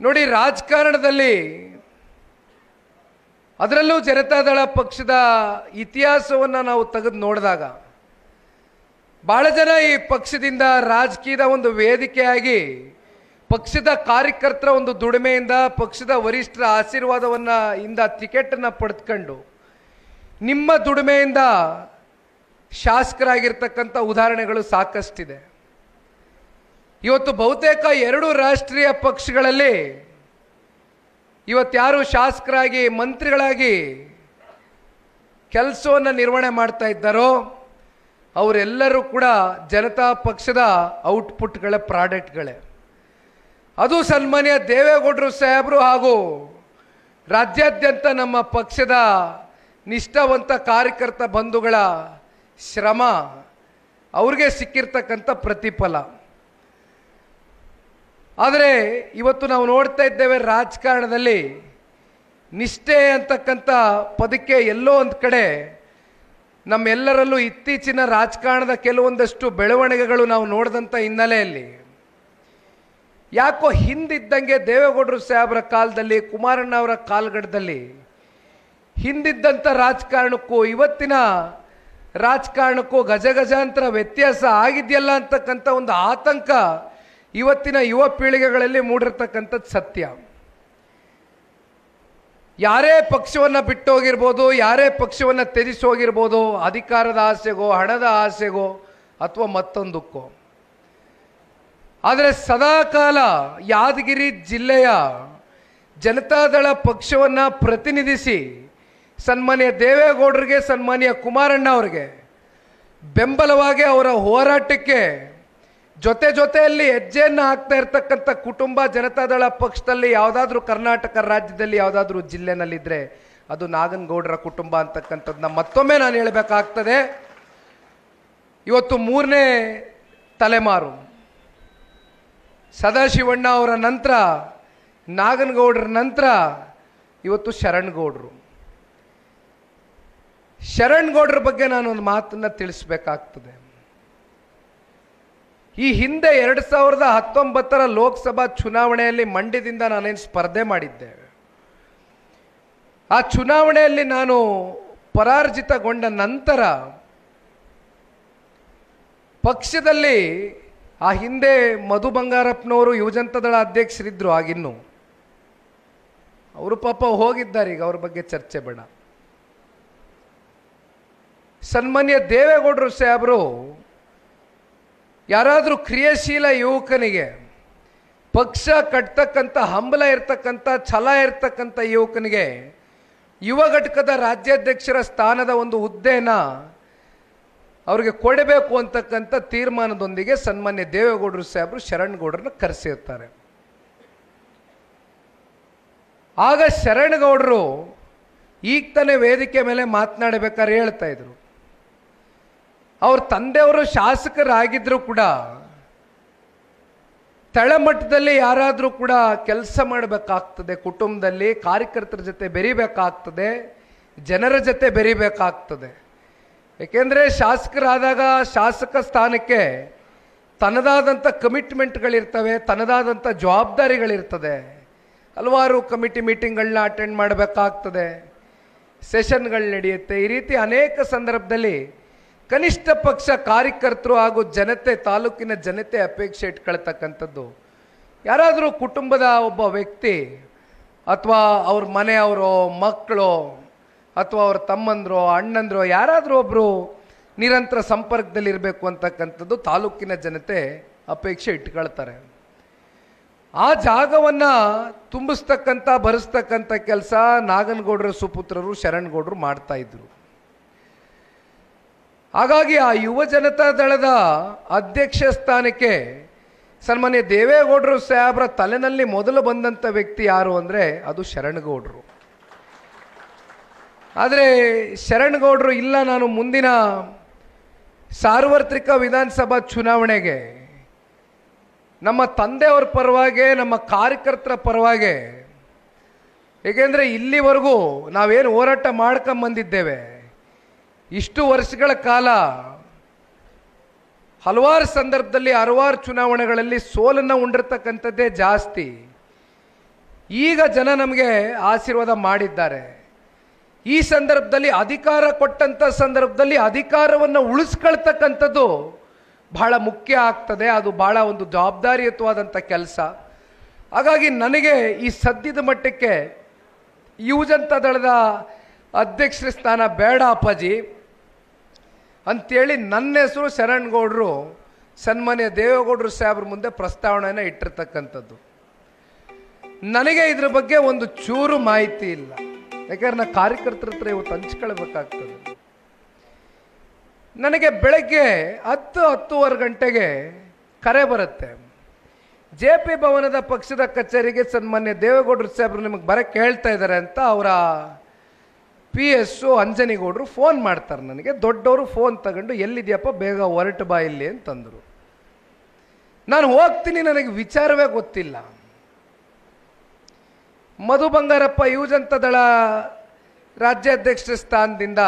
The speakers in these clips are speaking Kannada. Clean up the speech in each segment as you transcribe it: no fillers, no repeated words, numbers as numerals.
ನೋಡಿ, ರಾಜಕಾರಣದಲ್ಲಿ ಅದರಲ್ಲೂ ಜನತಾದಳ ಪಕ್ಷದ ಇತಿಹಾಸವನ್ನು ನಾವು ತೆಗೆದು ನೋಡಿದಾಗ ಬಹಳ ಜನ ಈ ಪಕ್ಷದಿಂದ ರಾಜಕೀಯದ ಒಂದು ವೇದಿಕೆಯಾಗಿ ಪಕ್ಷದ ಕಾರ್ಯಕರ್ತರ ಒಂದು ದುಡಿಮೆಯಿಂದ ಪಕ್ಷದ ವರಿಷ್ಠರ ಆಶೀರ್ವಾದವನ್ನು ಇಂದ ಟಿಕೆಟನ್ನು ಪಡೆದುಕೊಂಡು ನಿಮ್ಮ ದುಡಿಮೆಯಿಂದ ಶಾಸಕರಾಗಿರ್ತಕ್ಕಂಥ ಉದಾಹರಣೆಗಳು ಸಾಕಷ್ಟಿದೆ. ಇವತ್ತು ಬಹುತೇಕ 2 ರಾಷ್ಟ್ರೀಯ ಪಕ್ಷಗಳಲ್ಲಿ ಇವತ್ತು ಯಾರು ಶಾಸಕರಾಗಿ ಮಂತ್ರಿಗಳಾಗಿ ಕೆಲಸವನ್ನು ನಿರ್ವಹಣೆ ಮಾಡ್ತಾ ಇದ್ದಾರೋ ಅವರೆಲ್ಲರೂ ಕೂಡ ಜನತಾ ಪಕ್ಷದ ಔಟ್ಪುಟ್ಗಳ ಪ್ರಾಡಕ್ಟ್ಗಳೇ. ಅದು ಸನ್ಮಾನ್ಯ ದೇವೇಗೌಡರು ಸಾಹೇಬರು ಹಾಗೂ ರಾಜ್ಯಾದ್ಯಂತ ನಮ್ಮ ಪಕ್ಷದ ನಿಷ್ಠಾವಂತ ಕಾರ್ಯಕರ್ತ ಬಂಧುಗಳ ಶ್ರಮ ಅವ್ರಿಗೆ ಸಿಕ್ಕಿರ್ತಕ್ಕಂಥ ಪ್ರತಿಫಲ. ಆದರೆ ಇವತ್ತು ನಾವು ನೋಡ್ತಾ ಇದ್ದೇವೆ, ರಾಜಕಾರಣದಲ್ಲಿ ನಿಷ್ಠೆ ಅಂತಕ್ಕಂಥ ಪದಕ್ಕೆ ಎಲ್ಲೋ ಒಂದು ಕಡೆ ನಮ್ಮೆಲ್ಲರಲ್ಲೂ ಇತ್ತೀಚಿನ ರಾಜಕಾರಣದ ಕೆಲವೊಂದಷ್ಟು ಬೆಳವಣಿಗೆಗಳು ನಾವು ನೋಡಿದಂಥ ಹಿನ್ನೆಲೆಯಲ್ಲಿ ಯಾಕೋ ಹಿಂದಿದ್ದಂಗೆ ದೇವೇಗೌಡರು ಸಾಹೇಬರ ಕಾಲದಲ್ಲಿ, ಕುಮಾರಣ್ಣ ಅವರ ಕಾಲಘಟ್ಟದಲ್ಲಿ ಹಿಂದಿದ್ದಂಥ ರಾಜಕಾರಣಕ್ಕೂ ಇವತ್ತಿನ ರಾಜಕಾರಣಕ್ಕೂ ಗಜಗಜಾಂತರ ವ್ಯತ್ಯಾಸ ಆಗಿದೆಯಲ್ಲ ಅಂತಕ್ಕಂಥ ಒಂದು ಆತಂಕ ಇವತ್ತಿನ ಯುವ ಪೀಳಿಗೆಗಳಲ್ಲಿ ಮೂಡಿರ್ತಕ್ಕಂಥದ್ದು ಸತ್ಯ. ಯಾರೇ ಪಕ್ಷವನ್ನು ಬಿಟ್ಟು ಹೋಗಿರ್ಬೋದು, ಯಾರೇ ಪಕ್ಷವನ್ನು ತ್ಯಜಿಸಿ ಹೋಗಿರ್ಬೋದು, ಅಧಿಕಾರದ ಆಸೆಗೋ ಹಣದ ಆಸೆಗೋ ಅಥವಾ ಮತ್ತೊಂದಕ್ಕೋ. ಆದರೆ ಸದಾಕಾಲ ಯಾದಗಿರಿ ಜಿಲ್ಲೆಯ ಜನತಾದಳ ಪಕ್ಷವನ್ನು ಪ್ರತಿನಿಧಿಸಿ ಸನ್ಮಾನ್ಯ ದೇವೇಗೌಡರಿಗೆ, ಸನ್ಮಾನ್ಯ ಕುಮಾರಣ್ಣ ಅವರಿಗೆ ಬೆಂಬಲವಾಗಿ ಅವರ ಹೋರಾಟಕ್ಕೆ ಜೊತೆಯಲ್ಲಿ ಹೆಜ್ಜೆಯನ್ನು ಹಾಕ್ತಾ ಇರ್ತಕ್ಕಂಥ ಕುಟುಂಬ ಜನತಾದಳ ಪಕ್ಷದಲ್ಲಿ ಯಾವುದಾದ್ರೂ ಕರ್ನಾಟಕ ರಾಜ್ಯದಲ್ಲಿ ಯಾವುದಾದ್ರೂ ಜಿಲ್ಲೆನಲ್ಲಿದ್ದರೆ ಅದು ನಾಗನಗೌಡರ ಕುಟುಂಬ ಅಂತಕ್ಕಂಥದ್ದನ್ನ ಮತ್ತೊಮ್ಮೆ ನಾನು ಹೇಳಬೇಕಾಗ್ತದೆ. ಇವತ್ತು 3ನೇ ತಲೆಮಾರು ಸದಾಶಿವಣ್ಣ ಅವರ ನಂತರ, ನಾಗನಗೌಡರ ನಂತರ ಇವತ್ತು ಶರಣ್ಗೌಡರ ಬಗ್ಗೆ ನಾನು ಒಂದು ಮಾತನ್ನು ತಿಳಿಸ್ಬೇಕಾಗ್ತದೆ. ಈ ಹಿಂದೆ 2019ರ ಲೋಕಸಭಾ ಚುನಾವಣೆಯಲ್ಲಿ ಮಂಡ್ಯದಿಂದ ನಾನೇನು ಸ್ಪರ್ಧೆ ಮಾಡಿದ್ದೆ. ಆ ಚುನಾವಣೆಯಲ್ಲಿ ನಾನು ಪರಾಜಿತಗೊಂಡ ನಂತರ ಪಕ್ಷದಲ್ಲಿ ಆ ಹಿಂದೆ ಮಧು ಬಂಗಾರಪ್ಪನವರು ಯುವಜನತಾದಳ ಅಧ್ಯಕ್ಷರಿದ್ದರು. ಆಗಿನ್ನು ಅವರು ಪಾಪ ಹೋಗಿದ್ದಾರೆ, ಈಗ ಅವ್ರ ಬಗ್ಗೆ ಚರ್ಚೆ ಬೇಡ. ಸನ್ಮಾನ್ಯ ದೇವೇಗೌಡರು ಸಾಹೇಬರು ಯಾರಾದರೂ ಕ್ರಿಯಾಶೀಲ ಯುವಕನಿಗೆ, ಪಕ್ಷ ಕಟ್ತಕ್ಕಂಥ ಹಂಬಲ ಇರ್ತಕ್ಕಂಥ ಛಲ ಇರ್ತಕ್ಕಂಥ ಯುವಕನಿಗೆ ಯುವ ಘಟಕದ ರಾಜ್ಯಾಧ್ಯಕ್ಷರ ಸ್ಥಾನದ ಒಂದು ಹುದ್ದೆಯನ್ನು ಅವ್ರಿಗೆ ಕೊಡಬೇಕು ಅಂತಕ್ಕಂಥ ತೀರ್ಮಾನದೊಂದಿಗೆ ಸನ್ಮಾನ್ಯ ದೇವೇಗೌಡರು ಸಾಹೇಬರು ಶರಣ್ಗೌಡರನ್ನ ಕರೆಸಿರ್ತಾರೆ. ಆಗ ಶರಣ್ಗೌಡರು ಈಗ ತಾನೇ ವೇದಿಕೆ ಮೇಲೆ ಮಾತನಾಡಬೇಕಾದ್ರೆ ಹೇಳ್ತಾ ಇದ್ರು, ಅವ್ರ ತಂದೆಯವರು ಶಾಸಕರಾಗಿದ್ದರೂ ಕೂಡ ತಳಮಟ್ಟದಲ್ಲಿ ಯಾರಾದರೂ ಕೂಡ ಕೆಲಸ ಮಾಡಬೇಕಾಗ್ತದೆ, ಕುಟುಂಬದಲ್ಲಿ ಕಾರ್ಯಕರ್ತರ ಜೊತೆ ಬೆರಿಬೇಕಾಗ್ತದೆ, ಜನರ ಜೊತೆ ಬೆರಿಬೇಕಾಗ್ತದೆ. ಏಕೆಂದರೆ ಶಾಸಕರಾದಾಗ ಶಾಸಕ ಸ್ಥಾನಕ್ಕೆ ತನ್ನದಾದಂಥ ಕಮಿಟ್ಮೆಂಟ್ಗಳಿರ್ತವೆ, ತನ್ನದಾದಂಥ ಜವಾಬ್ದಾರಿಗಳಿರ್ತದೆ. ಹಲವಾರು ಕಮಿಟಿ ಮೀಟಿಂಗ್ಗಳನ್ನ ಅಟೆಂಡ್ ಮಾಡಬೇಕಾಗ್ತದೆ, ಸೆಷನ್ಗಳು ನಡೆಯುತ್ತೆ. ಈ ರೀತಿ ಅನೇಕ ಸಂದರ್ಭದಲ್ಲಿ ಕನಿಷ್ಠ ಪಕ್ಷ ಕಾರ್ಯಕರ್ತರು ಹಾಗೂ ಜನತೆ, ತಾಲೂಕಿನ ಜನತೆ ಅಪೇಕ್ಷೆ ಇಟ್ಕೊಳ್ತಕ್ಕಂಥದ್ದು. ಯಾರಾದರೂ ಕುಟುಂಬದ ಒಬ್ಬ ವ್ಯಕ್ತಿ ಅಥವಾ ಅವ್ರ ಮನೆಯವರು, ಮಕ್ಕಳು ಅಥವಾ ಅವ್ರ ತಮ್ಮಂದ್ರು, ಅಣ್ಣಂದ್ರು ಯಾರಾದರೂ ಒಬ್ಬರು ನಿರಂತರ ಸಂಪರ್ಕದಲ್ಲಿರಬೇಕು ಅಂತಕ್ಕಂಥದ್ದು ತಾಲೂಕಿನ ಜನತೆ ಅಪೇಕ್ಷೆ ಇಟ್ಕೊಳ್ತಾರೆ. ಆ ಜಾಗವನ್ನು ತುಂಬಿಸ್ತಕ್ಕಂಥ, ಭರಿಸ್ತಕ್ಕಂಥ ಕೆಲಸ ನಾಗನಗೌಡರ ಸುಪುತ್ರರು ಶರಣ್ಗೌಡರು ಮಾಡ್ತಾ ಇದ್ರು. ಹಾಗಾಗಿ ಆ ಯುವ ಜನತಾ ದಳದ ಅಧ್ಯಕ್ಷ ಸ್ಥಾನಕ್ಕೆ ಸನ್ಮಾನ್ಯ ದೇವೇಗೌಡರು ಸಾಹೇಬರ ತಲೆನಲ್ಲಿ ಮೊದಲು ಬಂದಂಥ ವ್ಯಕ್ತಿ ಯಾರು ಅಂದರೆ ಅದು ಶರಣ್ಗೌಡರು. ಆದರೆ ಶರಣ್ಗೌಡರು ಇಲ್ಲ, ನಾನು ಮುಂದಿನ ಸಾರ್ವತ್ರಿಕ ವಿಧಾನಸಭಾ ಚುನಾವಣೆಗೆ ನಮ್ಮ ತಂದೆಯವರ ಪರವಾಗಿ, ನಮ್ಮ ಕಾರ್ಯಕರ್ತರ ಪರವಾಗಿ, ಏಕೆಂದರೆ ಇಲ್ಲಿವರೆಗೂ ನಾವೇನು ಹೋರಾಟ ಮಾಡ್ಕೊಂಬಂದಿದ್ದೇವೆ, ಇಷ್ಟು ವರ್ಷಗಳ ಕಾಲ ಹಲವಾರು ಸಂದರ್ಭದಲ್ಲಿ ಹಲವಾರು ಚುನಾವಣೆಗಳಲ್ಲಿ ಸೋಲನ್ನು ಉಂಡಿರ್ತಕ್ಕಂಥದ್ದೇ ಜಾಸ್ತಿ. ಈಗ ಜನ ನಮಗೆ ಆಶೀರ್ವಾದ ಮಾಡಿದ್ದಾರೆ. ಈ ಸಂದರ್ಭದಲ್ಲಿ ಅಧಿಕಾರ ಕೊಟ್ಟಂಥ ಸಂದರ್ಭದಲ್ಲಿ ಅಧಿಕಾರವನ್ನು ಉಳಿಸ್ಕೊಳ್ತಕ್ಕಂಥದ್ದು ಬಹಳ ಮುಖ್ಯ ಆಗ್ತದೆ. ಅದು ಬಹಳ ಒಂದು ಜವಾಬ್ದಾರಿಯುತವಾದಂಥ ಕೆಲಸ. ಹಾಗಾಗಿ ನನಗೆ ಈ ಸದ್ಯದ ಮಟ್ಟಕ್ಕೆ ಯುವಜನತಾ ದಳದ ಅಧ್ಯಕ್ಷರ ಸ್ಥಾನ ಬೇಡ ಅಪ್ಪಾಜಿ ಅಂಥೇಳಿ ನನ್ನ ಹೆಸರು ಶರಣಗೌಡರು ಸನ್ಮಾನ್ಯ ದೇವೇಗೌಡರು ಸಾಹೇಬ್ರ ಮುಂದೆ ಪ್ರಸ್ತಾವನೆಯನ್ನು ಇಟ್ಟಿರ್ತಕ್ಕಂಥದ್ದು. ನನಗೆ ಇದ್ರ ಬಗ್ಗೆ ಒಂದು ಚೂರು ಮಾಹಿತಿ ಇಲ್ಲ. ಯಾಕಂದ್ರೆ ನಾನು ಕಾರ್ಯಕರ್ತರ ಹತ್ರ ಇವತ್ತು ಹಂಚ್ಕೊಳ್ಬೇಕಾಗ್ತದೆ. ನನಗೆ ಬೆಳಗ್ಗೆ 10-10:30 ಗಂಟೆಗೆ ಕರೆ ಬರುತ್ತೆ. JP ಭವನದ ಪಕ್ಷದ ಕಚೇರಿಗೆ ಸನ್ಮಾನ್ಯ ದೇವೇಗೌಡರು ಸಾಹೇಬ್ರು ನಿಮಗೆ ಬರಕ್ಕೆ ಹೇಳ್ತಾ ಇದ್ದಾರೆ ಅಂತ ಅವರ PS ಅಂಜನಿಗೌಡರು ಫೋನ್ ಮಾಡ್ತಾರೆ ನನಗೆ. ದೊಡ್ಡವರು ಫೋನ್ ತಗೊಂಡು ಎಲ್ಲಿದೆಯಪ್ಪ ಬೇಗ ಹೊರಟು ಬಾ ಇಲ್ಲಿ ಅಂತಂದರು. ನಾನು ಹೋಗ್ತೀನಿ, ನನಗೆ ವಿಚಾರವೇ ಗೊತ್ತಿಲ್ಲ. ಮಧು ಬಂಗಾರಪ್ಪ ಯುವಜನತಾ ದಳ ರಾಜ್ಯಾಧ್ಯಕ್ಷ ಸ್ಥಾನದಿಂದ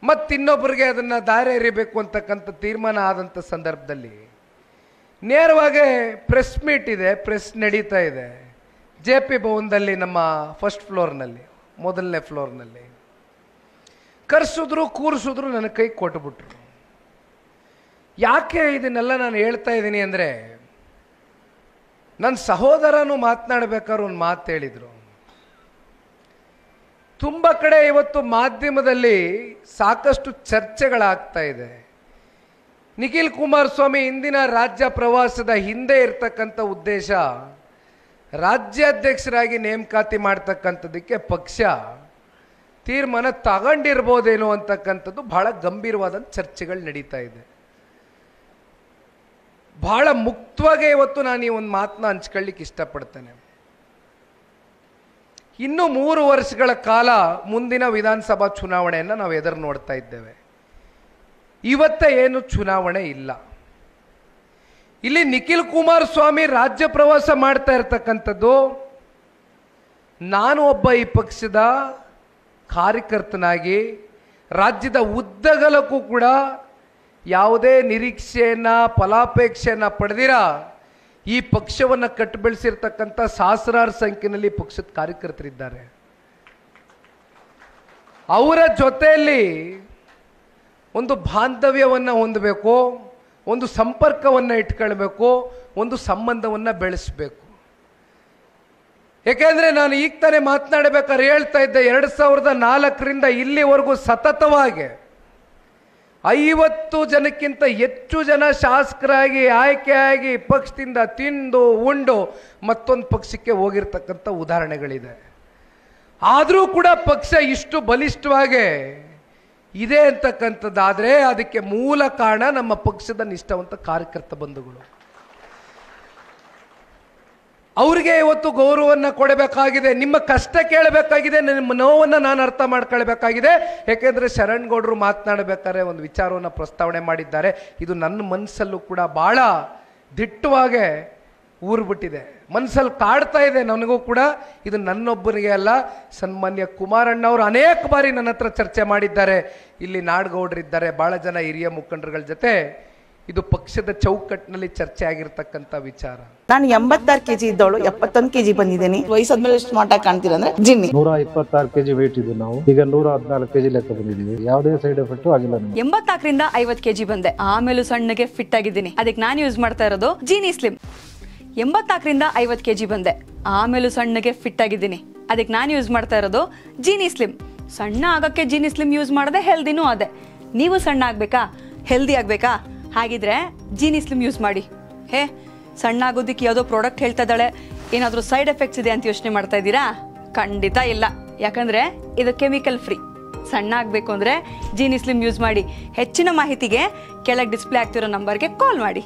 ಮತ್ತಿನ್ನೊಬ್ಬರಿಗೆ ಅದನ್ನು ದಾರಿ ಎರಿಬೇಕು ಅಂತಕ್ಕಂಥ ತೀರ್ಮಾನ ಆದಂಥ ಸಂದರ್ಭದಲ್ಲಿ ನೇರವಾಗಿ ಪ್ರೆಸ್ ಮೀಟ್ ಇದೆ, ಪ್ರೆಸ್ ನಡೀತಾ ಇದೆ JP ಭವನದಲ್ಲಿ, ನಮ್ಮ ಫಸ್ಟ್ ಫ್ಲೋರ್ನಲ್ಲಿ, ಮೊದಲನೇ ಫ್ಲೋರ್ನಲ್ಲಿ. ಕರೆಸಿದ್ರು, ಕೂರಿಸಿದ್ರು, ನನ್ನ ಕೈ ಕೊಟ್ಟುಬಿಟ್ರು. ಯಾಕೆ ಇದನ್ನೆಲ್ಲ ನಾನು ಹೇಳ್ತಾ ಇದ್ದೀನಿ ಅಂದರೆ, ನನ್ನ ಸಹೋದರನು ಮಾತನಾಡಬೇಕಾದ್ರೆ ಒಂದು ಮಾತು ಹೇಳಿದರು. ತುಂಬ ಕಡೆ ಇವತ್ತು ಮಾಧ್ಯಮದಲ್ಲಿ ಸಾಕಷ್ಟು ಚರ್ಚೆಗಳಾಗ್ತಾ ಇದೆ. ನಿಖಿಲ್ ಕುಮಾರಸ್ವಾಮಿ ಇಂದಿನ ರಾಜ್ಯ ಪ್ರವಾಸದ ಹಿಂದೆ ಇರ್ತಕ್ಕಂಥ ಉದ್ದೇಶ ರಾಜ್ಯಾಧ್ಯಕ್ಷರಾಗಿ ನೇಮಕಾತಿ ಮಾಡ್ತಕ್ಕಂಥದ್ದಕ್ಕೆ ಪಕ್ಷ ತೀರ್ಮಾನ ತಗೊಂಡಿರ್ಬೋದೇನೋ ಅಂತಕ್ಕಂಥದ್ದು ಬಹಳ ಗಂಭೀರವಾದಂಥ ಚರ್ಚೆಗಳು ನಡೀತಾ ಇದೆ. ಬಹಳ ಮುಕ್ತವಾಗಿ ಇವತ್ತು ನಾನು ಈ ಒಂದು ಮಾತನ್ನ ಹಂಚ್ಕೊಳ್ಳಿಕ್ಕೆ ಇಷ್ಟಪಡ್ತೇನೆ. ಇನ್ನು 3 ವರ್ಷಗಳ ಕಾಲ ಮುಂದಿನ ವಿಧಾನಸಭಾ ಚುನಾವಣೆಯನ್ನು ನಾವು ಎದುರು ನೋಡ್ತಾ ಇದ್ದೇವೆ. ಇವತ್ತೇ ಏನು ಚುನಾವಣೆ ಇಲ್ಲ. ಇಲ್ಲಿ ನಿಖಿಲ್ ಕುಮಾರಸ್ವಾಮಿ ರಾಜ್ಯ ಪ್ರವಾಸ ಮಾಡ್ತಾ ಇರ್ತಕ್ಕಂಥದ್ದು, ನಾನು ಒಬ್ಬ ಈ ಪಕ್ಷದ ಕಾರ್ಯಕರ್ತನಾಗಿ ರಾಜ್ಯದ ಉದ್ದಗಲಕ್ಕೂ ಕೂಡ ಯಾವುದೇ ನಿರೀಕ್ಷೆಯನ್ನ ಫಲಾಪೇಕ್ಷೆಯನ್ನ ಪಡೆದಿರ ಈ ಪಕ್ಷವನ್ನು ಕಟ್ಟು ಬೆಳೆಸಿರ್ತಕ್ಕಂಥ ಸಹಸ್ರಾರು ಸಂಖ್ಯೆಯಲ್ಲಿ ಪಕ್ಷದ ಕಾರ್ಯಕರ್ತರಿದ್ದಾರೆ. ಅವರ ಜೊತೆಯಲ್ಲಿ ಒಂದು ಬಾಂಧವ್ಯವನ್ನು ಹೊಂದಬೇಕು, ಒಂದು ಸಂಪರ್ಕವನ್ನು ಇಟ್ಕೊಳ್ಬೇಕು, ಒಂದು ಸಂಬಂಧವನ್ನು ಬೆಳೆಸಬೇಕು. ಯಾಕೆಂದರೆ ನಾನು ಈಗ ತಾನೇ ಮಾತನಾಡಬೇಕಾದ್ರೆ ಹೇಳ್ತಾ ಇದ್ದೆ, 2004ರಿಂದ ಇಲ್ಲಿವರೆಗೂ ಸತತವಾಗಿ 50 ಜನಕ್ಕಿಂತ ಹೆಚ್ಚು ಜನ ಶಾಸಕರಾಗಿ ಆಯ್ಕೆಯಾಗಿ ಪಕ್ಷದಿಂದ ತಿಂದು ಉಂಡು ಮತ್ತೊಂದು ಪಕ್ಷಕ್ಕೆ ಹೋಗಿರ್ತಕ್ಕಂಥ ಉದಾಹರಣೆಗಳಿದೆ. ಆದರೂ ಕೂಡ ಪಕ್ಷ ಇಷ್ಟು ಬಲಿಷ್ಠವಾಗಿ ಇದೆ ಅಂತಕ್ಕಂಥದ್ದಾದರೆ ಅದಕ್ಕೆ ಮೂಲ ಕಾರಣ ನಮ್ಮ ಪಕ್ಷದ ನಿಷ್ಠಾವಂತ ಕಾರ್ಯಕರ್ತ ಬಂಧುಗಳು. ಅವರಿಗೆ ಇವತ್ತು ಗೌರವವನ್ನು ಕೊಡಬೇಕಾಗಿದೆ, ನಿಮ್ಮ ಕಷ್ಟ ಕೇಳಬೇಕಾಗಿದೆ, ನಿಮ್ಮ ನೋವನ್ನು ನಾನು ಅರ್ಥ ಮಾಡ್ಕೊಳ್ಬೇಕಾಗಿದೆ. ಯಾಕೆಂದರೆ ಶರಣಗೌಡರು ಮಾತನಾಡಬೇಕಾದ್ರೆ ಒಂದು ವಿಚಾರವನ್ನು ಪ್ರಸ್ತಾವನೆ ಮಾಡಿದ್ದಾರೆ. ಇದು ನನ್ನ ಮನಸ್ಸಲ್ಲೂ ಕೂಡ ಭಾಳ ದಿಟ್ಟವಾಗಿ ಊರ್ಬಿಟ್ಟಿದೆ, ಮನಸ್ಸಲ್ಲಿ ಕಾಡ್ತಾ ಇದೆ ನನಗೂ ಕೂಡ. ಇದು ನನ್ನೊಬ್ಬರಿಗೆ ಅಲ್ಲ, ಸನ್ಮಾನ್ಯ ಕುಮಾರಣ್ಣವರು ಅನೇಕ ಬಾರಿ ನನ್ನ ಹತ್ರ ಚರ್ಚೆ ಮಾಡಿದ್ದಾರೆ. ಇಲ್ಲಿ ನಾಡಗೌಡರಿದ್ದಾರೆ, ಭಾಳ ಜನ ಹಿರಿಯ ಮುಖಂಡರುಗಳ ಜೊತೆ ಇದು ಪಕ್ಷದ ಚೌಕಟ್ಟಿನಲ್ಲಿ ಚರ್ಚೆ ಆಗಿರ್ತಕ್ಕಂಥ ವಿಚಾರ. ನಾನು 86 kg ಇದ್ದವಳು 71 kg ಬಂದಿದ್ದೀನಿ. ವಯಸ್ಸಾದ್ಮೇಲೆ ಸ್ಮಾರ್ಟ್ ಆಗಿ ಕಾಣ್ತೀರಾ ಅಂದ್ರೆ ಜಿನ್ನಿ. 126 kg ವೇಟ್ ಇದ್ದು ನಾವು ಈಗ 114 kg ಲೆಕ್ಕ ಬಂದಿದ್ದೀವಿ. ಯಾವುದೇ ಸೈಡ್ ಎಫೆಕ್ಟ್ ಆಗಿಲ್ಲ. 84ರಿಂದ 50 kg ಬಂದೆ, ಆಮೇಲೆ ಸಣ್ಣಗೆ ಫಿಟ್ ಆಗಿದ್ದೀನಿ. ಅದಕ್ಕೆ ನಾನು ಯೂಸ್ ಮಾಡ್ತಾ ಇರೋದು ಜೀನಿ ಸ್ಲಿಮ್. 84ರಿಂದ 50 kg ಬಂದೆ, ಆಮೇಲೆ ಸಣ್ಣಗೆ ಫಿಟ್ ಆಗಿದ್ದೀನಿ. ಅದಕ್ಕೆ ನಾನು ಯೂಸ್ ಮಾಡ್ತಾ ಇರೋದು ಜೀನಿ ಸ್ಲಿಮ್. ಸಣ್ಣ ಆಗಕ್ಕೆ ಜೀನಿ ಸ್ಲಿಮ್ ಯೂಸ್ ಮಾಡದೆ ಹೆಲ್ದಿನೂ ಅದೇ. ನೀವು ಸಣ್ಣ ಆಗ್ಬೇಕಾ, ಹೆಲ್ದಿ ಆಗ್ಬೇಕಾ? ಹಾಗಿದ್ರೆ ಜೀನಿ ಸ್ಲಿಮ್ ಯೂಸ್ ಮಾಡಿ. ಸಣ್ಣ ಆಗೋದಕ್ಕೆ ಯಾವುದೋ ಪ್ರಾಡಕ್ಟ್ ಹೇಳ್ತಾ ಇದ್ದಾಳೆ, ಏನಾದರೂ ಸೈಡ್ ಎಫೆಕ್ಟ್ಸ್ ಇದೆ ಅಂತ ಯೋಚನೆ ಮಾಡ್ತಾ ಇದ್ದೀರಾ? ಖಂಡಿತ ಇಲ್ಲ, ಯಾಕಂದ್ರೆ ಇದು ಕೆಮಿಕಲ್ ಫ್ರೀ. ಸಣ್ಣ ಆಗಬೇಕು ಅಂದರೆ ಜೀನಿ ಸ್ಲಿಮ್ ಯೂಸ್ ಮಾಡಿ. ಹೆಚ್ಚಿನ ಮಾಹಿತಿಗೆ ಕೆಳಗೆ ಡಿಸ್ಪ್ಲೇ ಆಗ್ತಿರೋ ನಂಬರ್ಗೆ ಕಾಲ್ ಮಾಡಿ.